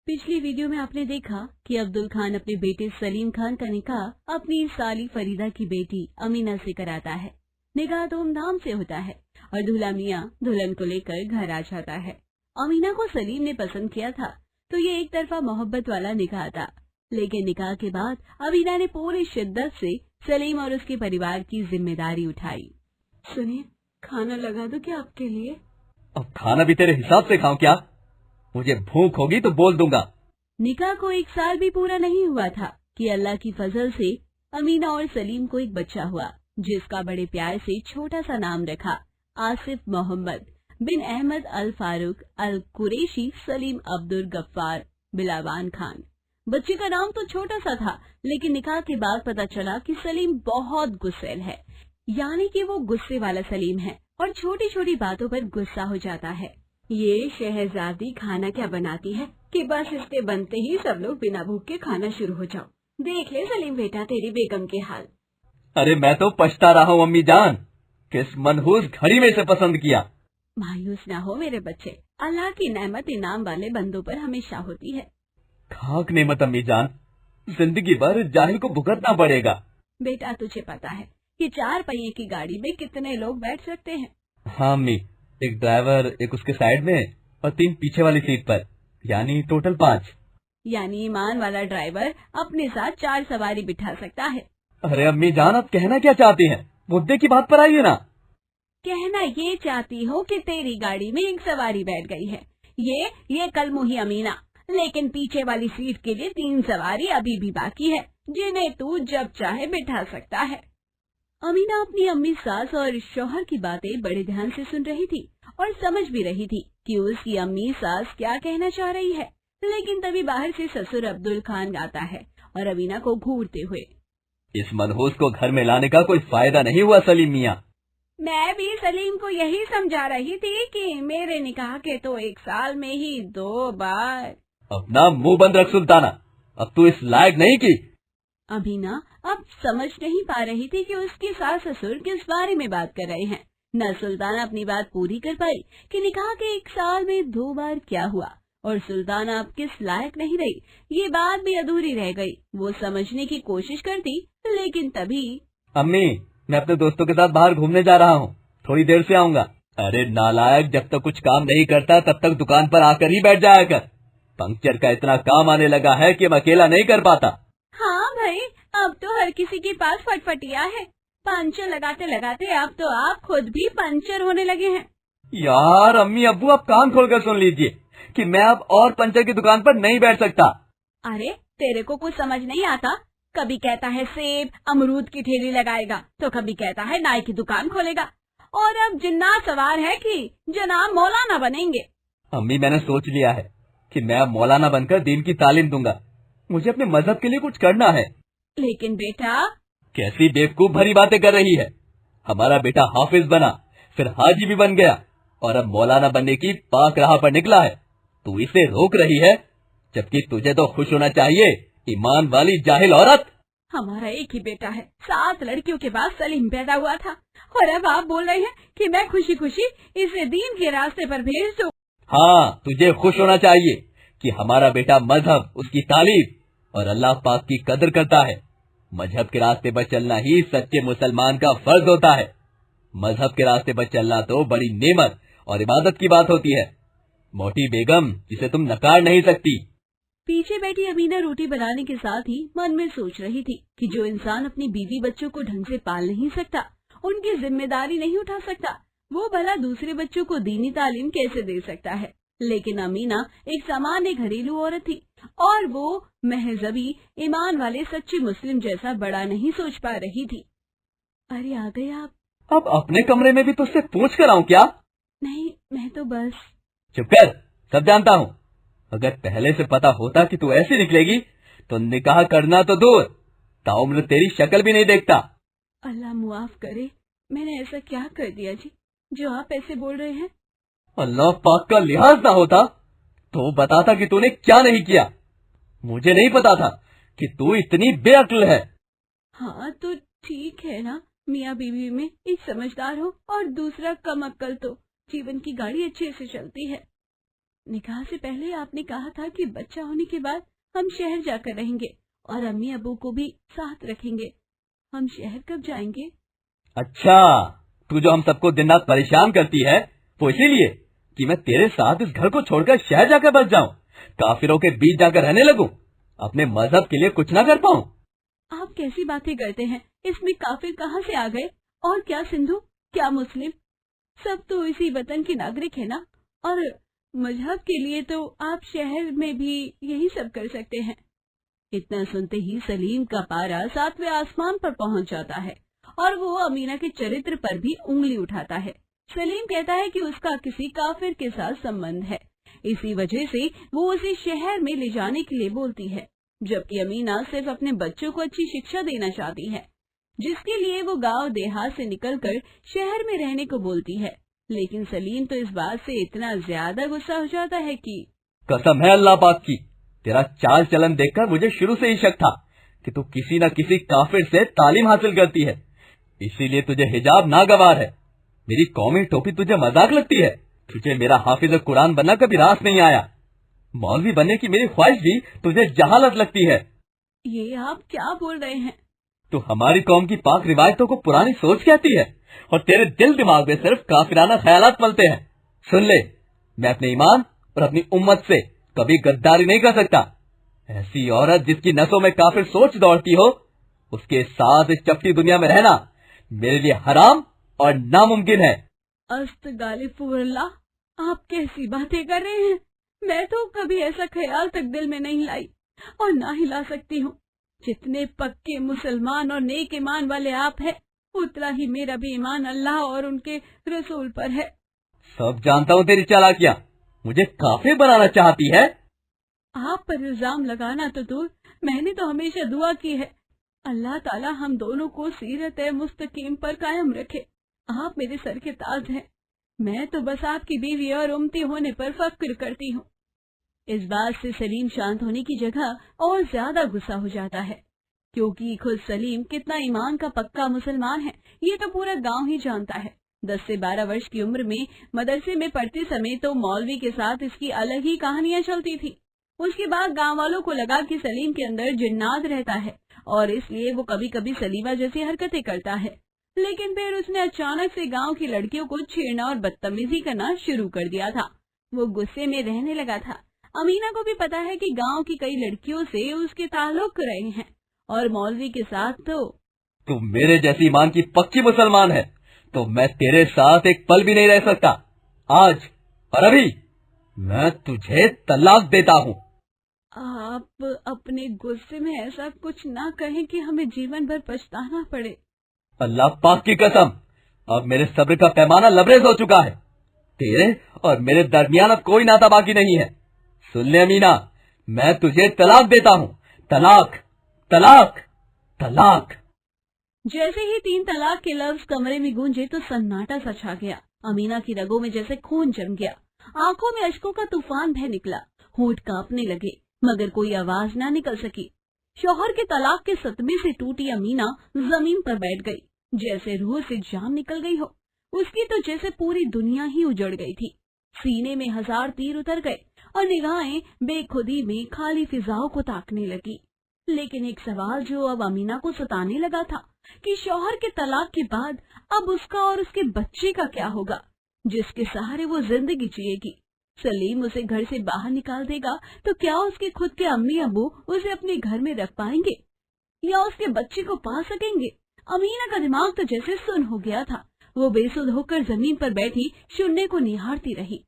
पिछली वीडियो में आपने देखा कि अब्दुल खान अपने बेटे सलीम खान का निकाह अपनी साली फरीदा की बेटी अमीना से कराता है। निकाह धूमधाम से होता है और दूल्हा मियाँ दुल्हन को लेकर घर आ जाता है। अमीना को सलीम ने पसंद किया था तो ये एक तरफा मोहब्बत वाला निकाह था, लेकिन निकाह के बाद अमीना ने पूरी शिद्दत से सलीम और उसके परिवार की जिम्मेदारी उठाई। सुनिए, खाना लगा दो क्या आपके लिए? अब खाना भी तेरे हिसाब से खाऊं क्या? मुझे भूख होगी तो बोल दूंगा। निकाह को 1 साल भी पूरा नहीं हुआ था कि अल्लाह की फजल से अमीना और सलीम को एक बच्चा हुआ, जिसका बड़े प्यार से छोटा सा नाम रखा आसिफ मोहम्मद बिन अहमद अल फारूक अल कुरैशी सलीम अब्दुल गफ्फार बिलावान खान। बच्चे का नाम तो छोटा सा था, लेकिन निकाह के बाद पता चला कि सलीम बहुत गुस्सैल है, यानी कि वो गुस्से वाला सलीम है और छोटी छोटी बातों पर गुस्सा हो जाता है। ये शहजादी खाना क्या बनाती है कि बस इसके बनते ही सब लोग बिना भूख के खाना शुरू हो जाओ। देख ले सलीम बेटा तेरी बेगम के हाल। अरे मैं तो पछता रहा हूँ अम्मी जान, किस मनहूस घड़ी में से पसंद किया। मायूस ना हो मेरे बच्चे, अल्लाह की नेमत इनाम वाले बंदों पर हमेशा होती है। खाक नेमत अम्मी जान, जिंदगी भर जाहिल को भुगतना पड़ेगा। बेटा तुझे पता है कि 4 पहिए की गाड़ी में कितने लोग बैठ सकते हैं? हाँ अम्मी, एक ड्राइवर, एक उसके साइड में और 3 पीछे वाली सीट पर, यानी टोटल 5। यानी ईमान वाला ड्राइवर अपने साथ 4 सवारी बिठा सकता है। अरे अम्मी जान, आप कहना क्या चाहती हैं? मुद्दे की बात पर आइए ना। कहना ये चाहती हूँ कि तेरी गाड़ी में 1 सवारी बैठ गई है, ये कल मुही अमीना, लेकिन पीछे वाली सीट के लिए 3 सवारी अभी भी बाकी है, जिन्हें तू जब चाहे बिठा सकता है। अमीना अपनी अम्मी सास और शौहर की बातें बड़े ध्यान से सुन रही थी और समझ भी रही थी कि उसकी अम्मी सास क्या कहना चाह रही है, लेकिन तभी बाहर से ससुर अब्दुल खान आता है और अमीना को घूरते हुए, इस मनहूस को घर में लाने का कोई फायदा नहीं हुआ सलीम मियाँ। मैं भी सलीम को यही समझा रही थी कि मेरे निकाह के तो 1 साल में ही 2 बार। अपना मुंह बंद रख सुल्ताना, अब तू इस लायक नहीं की। अमीना अब समझ नहीं पा रही थी कि उसके सास ससुर किस बारे में बात कर रहे हैं। न सुल्ताना अपनी बात पूरी कर पाई कि निकाह के 1 साल में 2 बार क्या हुआ, और सुल्ताना अब किस लायक नहीं रही, ये बात भी अधूरी रह गई। वो समझने की कोशिश करती, लेकिन तभी, अम्मी मैं अपने दोस्तों के साथ बाहर घूमने जा रहा हूँ, थोड़ी देर से आऊंगा। अरे नालायक, जब तक कुछ काम नहीं करता तब तक दुकान पर आकर ही बैठ जाया कर। पंक्चर का इतना काम आने लगा है कि मैं अकेला नहीं कर पाता। हाँ भाई, अब तो हर किसी के पास फटफटिया है। पंचर लगाते लगाते अब तो आप खुद भी पंचर होने लगे हैं। यार अम्मी अब्बू, आप कान खोलकर सुन लीजिए कि मैं अब और पंचर की दुकान पर नहीं बैठ सकता। अरे तेरे को कुछ समझ नहीं आता? कभी कहता है सेब अमरूद की ठेली लगाएगा, तो कभी कहता है नाई की दुकान खोलेगा, और अब जिन्ना सवार है कि जनाब मौलाना बनेंगे। अम्मी मैंने सोच लिया है कि मैं अब मौलाना बनकर दीन की तालीम दूंगा। मुझे अपने मजहब के लिए कुछ करना है। लेकिन बेटा, कैसी बेवकूफ भरी बातें कर रही है। हमारा बेटा हाफिज बना, फिर हाजी भी बन गया, और अब मौलाना बनने की पाक राह पर निकला है। तू इसे रोक रही है, जबकि तुझे तो खुश होना चाहिए, ईमान वाली जाहिल औरत। हमारा एक ही बेटा है, 7 लड़कियों के बाद सलीम पैदा हुआ था, और अब आप बोल रहे हैं कि मैं खुशी खुशी इसे दीन के रास्ते पर भेज दूं। हाँ, तुझे खुश होना चाहिए कि हमारा बेटा मजहब, उसकी तालीम और अल्लाह पाक की कदर करता है। मजहब के रास्ते पर चलना ही सच्चे मुसलमान का फर्ज होता है। मजहब के रास्ते पर चलना तो बड़ी नेमत और इबादत की बात होती है, मोटी बेगम, जिसे तुम नकार नहीं सकती। पीछे बैठी अमीना रोटी बनाने के साथ ही मन में सोच रही थी कि जो इंसान अपनी बीवी बच्चों को ढंग से पाल नहीं सकता, उनकी जिम्मेदारी नहीं उठा सकता, वो भला दूसरे बच्चों को दीनी तालीम कैसे दे सकता है। लेकिन अमीना एक सामान्य घरेलू औरत थी, और वो महजबी ईमान वाले सच्चे मुस्लिम जैसा बड़ा नहीं सोच पा रही थी। अरे आ गए आप? अब अपने कमरे में भी तुझसे पूछ कर आऊं क्या? नहीं, मैं तो बस। चुप कर, सब जानता हूँ। अगर पहले से पता होता कि तू ऐसी निकलेगी तो निकाह करना तो दूर, ताउम्र तेरी शक्ल भी नहीं देखता। अल्लाह मुआफ करे, मैंने ऐसा क्या कर दिया जी जो आप ऐसे बोल रहे हैं? अल्लाह पाक का लिहाज ना होता तो बताता कि तूने क्या नहीं किया। मुझे नहीं पता था कि तू इतनी बेअक्ल है। हाँ तो ठीक है ना, मियाँ बीवी में एक समझदार हो और दूसरा कम अक्ल, तो जीवन की गाड़ी अच्छे से चलती है। निकाह से पहले आपने कहा था कि बच्चा होने के बाद हम शहर जाकर रहेंगे और अम्मी अबू को भी साथ रखेंगे। हम शहर कब जाएंगे? अच्छा, तू जो हम सबको दिन रात परेशान करती है वो इसीलिए कि मैं तेरे साथ इस घर को छोड़कर शहर जाकर बस जाऊं, काफिरों के बीच जाकर रहने लगूं, अपने मजहब के लिए कुछ ना कर पाऊं। आप कैसी बातें करते हैं? इसमें काफिर कहाँ से आ गए? और क्या सिंधु, क्या मुस्लिम, सब तो इसी वतन के नागरिक है ना। और मजहब के लिए तो आप शहर में भी यही सब कर सकते हैं। इतना सुनते ही सलीम का पारा 7वें आसमान पर पहुंच जाता है और वो अमीना के चरित्र पर भी उंगली उठाता है। सलीम कहता है कि उसका किसी काफिर के साथ संबंध है, इसी वजह से वो उसे शहर में ले जाने के लिए बोलती है, जबकि अमीना सिर्फ अपने बच्चों को अच्छी शिक्षा देना चाहती है, जिसके लिए वो गांव देहात से निकलकर शहर में रहने को बोलती है। लेकिन सलीम तो इस बात से इतना ज्यादा गुस्सा हो जाता है कि कसम है अल्लाह पाक की, तेरा चाल चलन देखकर मुझे शुरू से ही शक था कि तू किसी न किसी काफिर से तालीम हासिल करती है, इसीलिए तुझे हिजाब नागवार है। मेरी कौमी टोपी तुझे मजाक लगती है, तुझे मेरा हाफिज कुरान बनना कभी रास नहीं आया, मौलवी बनने की मेरी ख्वाहिश भी तुझे जहालत लगती है। ये आप क्या बोल रहे हैं? तू हमारी कौम की पाक रिवायतों को पुरानी सोच कहती है और तेरे दिल दिमाग में सिर्फ काफिराना ख्यालात पलते हैं। सुन ले, मैं अपने ईमान और अपनी उम्मत से कभी गद्दारी नहीं कर सकता। ऐसी औरत जिसकी नसों में काफिर सोच दौड़ती हो, उसके साथ इस चपटी दुनिया में रहना मेरे लिए हराम और नामुमकिन है। अस्तगफुरुल्लाह, आप कैसी बातें कर रहे हैं? मैं तो कभी ऐसा ख्याल तक दिल में नहीं लाई और ना ही ला सकती हूँ। जितने पक्के मुसलमान और नेक ईमान वाले आप हैं, उतना ही मेरा भी ईमान अल्लाह और उनके रसूल पर है। सब जानता हूँ तेरी चालाकियाँ, मुझे काफिर बनाना चाहती है। आप पर इल्जाम लगाना तो दूर, मैंने तो हमेशा दुआ की है, अल्लाह ताला हम दोनों को सीरत मुस्तकीम पर कायम रखे। आप मेरे सर के ताज हैं, मैं तो बस आपकी बीवी और उम्मती होने पर फक्र करती हूँ। इस बात से सलीम शांत होने की जगह और ज्यादा गुस्सा हो जाता है, क्योंकि खुद सलीम कितना ईमान का पक्का मुसलमान है ये तो पूरा गांव ही जानता है। 10 से 12 वर्ष की उम्र में मदरसे में पढ़ते समय तो मौलवी के साथ इसकी अलग ही कहानियां चलती थी। उसके बाद गांव वालों को लगा कि सलीम के अंदर जिन्नात रहता है और इसलिए वो कभी कभी सलीमा जैसी हरकतें करता है। लेकिन फिर उसने अचानक से गांव की लड़कियों को छेड़ना और बदतमीजी करना शुरू कर दिया था। वो गुस्से में रहने लगा था। अमीना को भी पता है कि गांव की कई लड़कियों से उसके ताल्लुक रहे हैं और मौलवी के साथ तो। तू मेरे जैसी ईमान की पक्की मुसलमान है तो मैं तेरे साथ एक पल भी नहीं रह सकता। आज और अभी मैं तुझे तलाक देता हूँ। आप अपने गुस्से में ऐसा कुछ ना कहें कि हमें जीवन भर पछताना पड़े। अल्लाह पाक की कसम, अब मेरे सब्र का पैमाना लबरेज हो चुका है। तेरे और मेरे दरमियान अब कोई नाता बाकी नहीं है। सुन ले अमीना, मैं तुझे तलाक देता हूँ। तलाक, तलाक, तलाक। जैसे ही 3 तलाक के लफ्ज कमरे में गूंजे तो सन्नाटा सा छा गया। अमीना की रगों में जैसे खून जम गया, आंखों में अश्कों का तूफान बह निकला, होंठ कांपने लगे, मगर कोई आवाज ना निकल सकी। शौहर के तलाक के सदमे से टूटी अमीना जमीन पर बैठ गई, जैसे रूह से जान निकल गई हो। उसकी तो जैसे पूरी दुनिया ही उजड़ गई थी। सीने में 1000 तीर उतर गए और निगाहें बेखुदी में खाली फिजाओं को ताकने लगी। लेकिन एक सवाल जो अब अमीना को सताने लगा था कि शौहर के तलाक के बाद अब उसका और उसके बच्चे का क्या होगा, जिसके सहारे वो जिंदगी जिएगी। सलीम उसे घर से बाहर निकाल देगा तो क्या उसके खुद के अम्मी अबू उसे अपने घर में रख पाएंगे या उसके बच्चे को पा सकेंगे? अमीना का दिमाग तो जैसे सुन्न हो गया था। वो बेसुध होकर जमीन पर बैठी शून्य को निहारती रही।